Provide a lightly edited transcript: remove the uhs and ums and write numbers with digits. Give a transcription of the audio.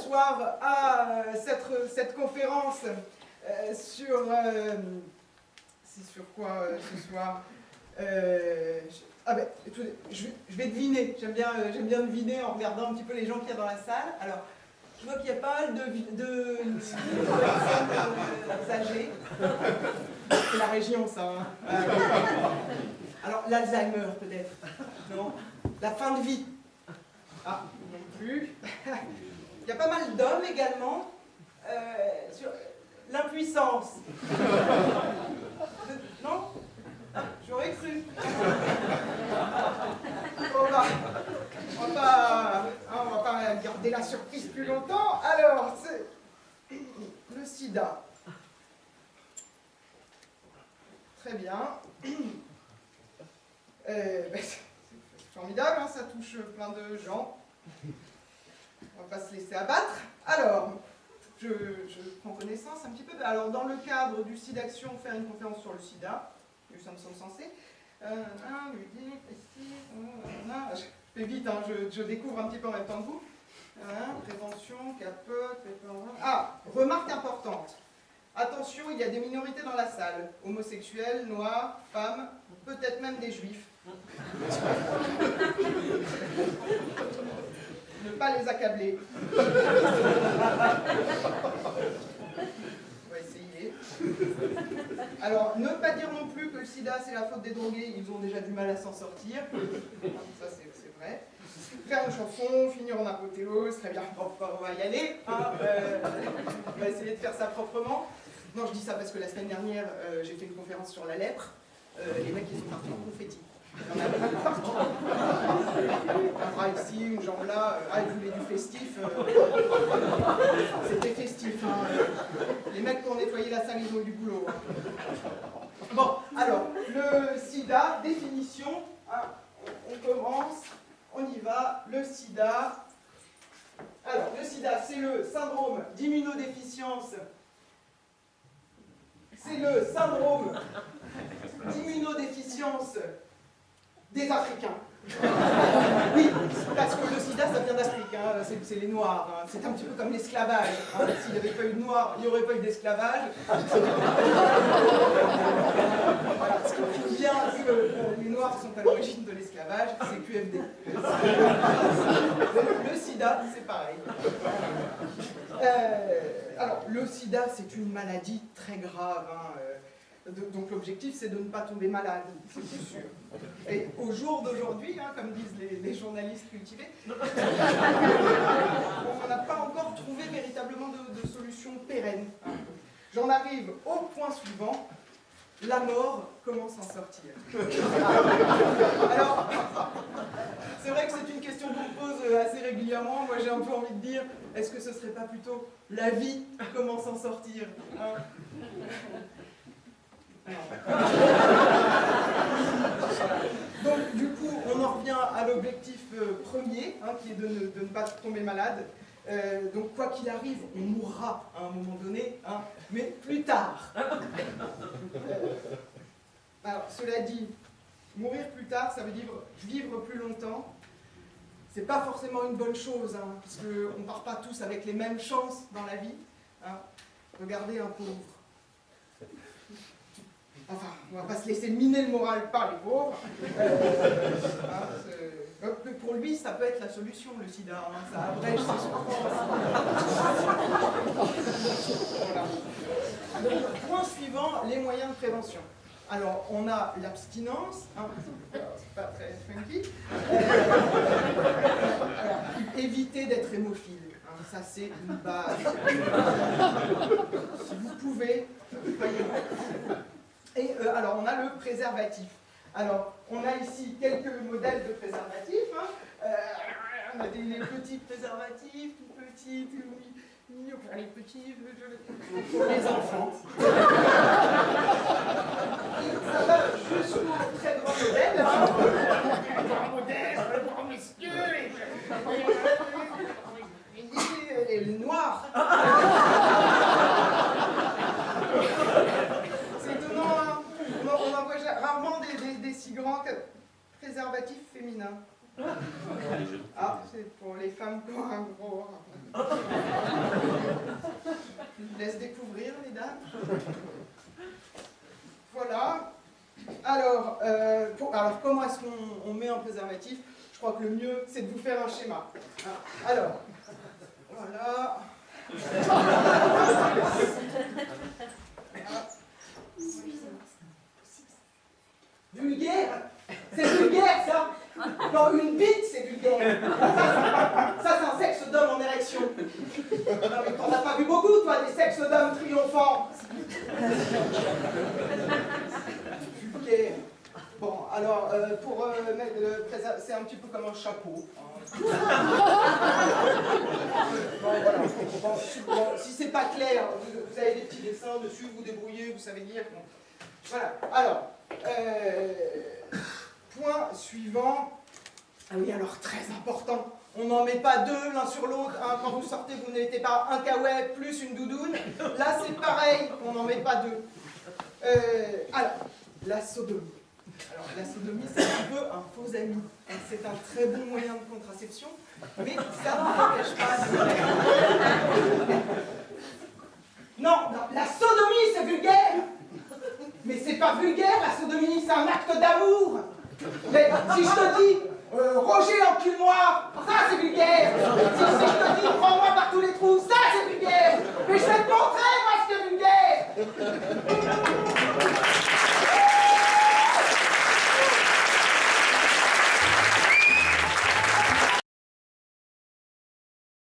soir à cette conférence sur... c'est sur quoi ce soir Ah ben, écoutez, je vais deviner. J'aime bien deviner en regardant un petit peu les gens qu'il y a dans la salle. Alors, je vois qu'il y a pas mal de personnes âgées. C'est la région, ça. Hein. Alors, l'Alzheimer, peut-être. Non. La fin de vie. Ah, non plus. Il y a pas mal d'hommes également. Sur l'impuissance. Non? J'aurais cru. On va pas garder la surprise plus longtemps. Alors, c'est le sida. Très bien. C'est formidable, hein, ça touche plein de gens. On va pas se laisser abattre. Alors, je prends connaissance un petit peu. Alors, dans le cadre du SIDAction, faire une conférence sur le sida. Nous sommes censés. Je fais vite, hein, je découvre un petit peu en même temps que vous. Prévention, capote, remarque importante. Attention, il y a des minorités dans la salle. Homosexuels, noirs, femmes, peut-être même des juifs. Ne pas les accabler. On va essayer. Alors, ne pas dire non plus que le sida c'est la faute des drogués, ils ont déjà du mal à s'en sortir. Ça c'est vrai. Faire une chanson, finir en apothéose, très bien, bon, on va y aller. Hein, on va essayer de faire ça proprement. Non, je dis ça parce que la semaine dernière, j'ai fait une conférence sur la lèpre. Les mecs, ils sont partis en confetti. Il y en avait partout. Un bras ici, une jambe là. Ils voulaient du festif. C'était festif. Hein. Les mecs qui ont nettoyé la salle, ils ont eu du boulot. Hein. Bon, alors, le sida, définition. Hein, on commence, on y va. Le sida. Alors, le sida, c'est le syndrome d'immunodéficience. C'est le syndrome d'immunodéficience des Africains. Oui, parce que le sida, ça vient d'Afrique, hein, c'est les Noirs. Hein. C'est un petit peu comme l'esclavage. Hein. S'il n'y avait pas eu de Noirs, il n'y aurait pas eu d'esclavage. Voilà, ce qui prouve bien que les Noirs sont à l'origine de l'esclavage, c'est QFD. Le sida, c'est pareil. Alors, le sida, c'est une maladie très grave. Hein. Donc l'objectif, c'est de ne pas tomber malade, c'est plus sûr. Et au jour d'aujourd'hui, hein, comme disent les journalistes cultivés, on n'a pas encore trouvé véritablement de solution pérenne. Hein. J'en arrive au point suivant. La mort, comment s'en sortir? Alors, c'est vrai que c'est une question qu'on me pose assez régulièrement. Moi, j'ai un peu envie de dire, est-ce que ce serait pas plutôt la vie, comment s'en sortir, hein? Donc, du coup, on en revient à l'objectif premier, hein, qui est de ne pas tomber malade. Donc, quoi qu'il arrive, on mourra à un moment donné, hein, mais plus tard. Alors, cela dit, mourir plus tard, ça veut dire vivre plus longtemps. C'est pas forcément une bonne chose, hein, parce qu'on ne part pas tous avec les mêmes chances dans la vie. Hein. Regardez un pauvre. Enfin, on ne va pas se laisser miner le moral par les pauvres. Pour lui, ça peut être la solution, le sida. Hein, ça abrège ses souffrances. Voilà. Donc, point suivant, les moyens de prévention. Alors, on a l'abstinence, hein, c'est pas très funky. Éviter d'être hémophile. Hein, ça, c'est une base. Si vous pouvez, soyez-le. Et alors, on a le préservatif. Alors, on a ici quelques modèles de préservatifs. Hein. On a des petits préservatifs, tout petits, tout mignons. Enfin, les petits, pour les enfants. Ça va jusqu'au très grand modèle. Hein. Le grand modèle, le grand monsieur, et le noir. On en voit rarement des si grands préservatifs féminins. Ah, c'est pour les femmes qui ont un gros. Je vous laisse découvrir, les dames. Voilà. Alors, comment est-ce qu'on met un préservatif? Je crois que le mieux, c'est de vous faire un schéma. Alors, voilà. Vulgaire? C'est vulgaire, ça? Non, une bite, c'est vulgaire. Ça, c'est un sexe d'homme en érection. Non, mais t'en as pas vu beaucoup, toi, des sexes d'hommes triomphants. Vulgaire. Bon, alors, pour mettre le préservatif, c'est un petit peu comme un chapeau. Bon, voilà. Bon, si c'est pas clair, vous avez des petits dessins dessus, vous débrouillez, vous savez lire. Bon. Voilà. Alors, point suivant. Ah oui, alors très important. On n'en met pas deux l'un sur l'autre. Hein. Quand vous sortez, vous ne mettez pas un caouet plus une doudoune. Là, c'est pareil. On n'en met pas deux. Alors, la sodomie. Alors, la sodomie, c'est un peu un faux ami. C'est un très bon moyen de contraception, mais ça ne n'empêche pas de... Non, la sodomie, c'est vulgaire. Mais c'est pas vulgaire, la sodomie, c'est un acte d'amour. Mais si je te dis, Roger, encule-moi, ça c'est vulgaire. Si je te dis, prends-moi par tous les trous,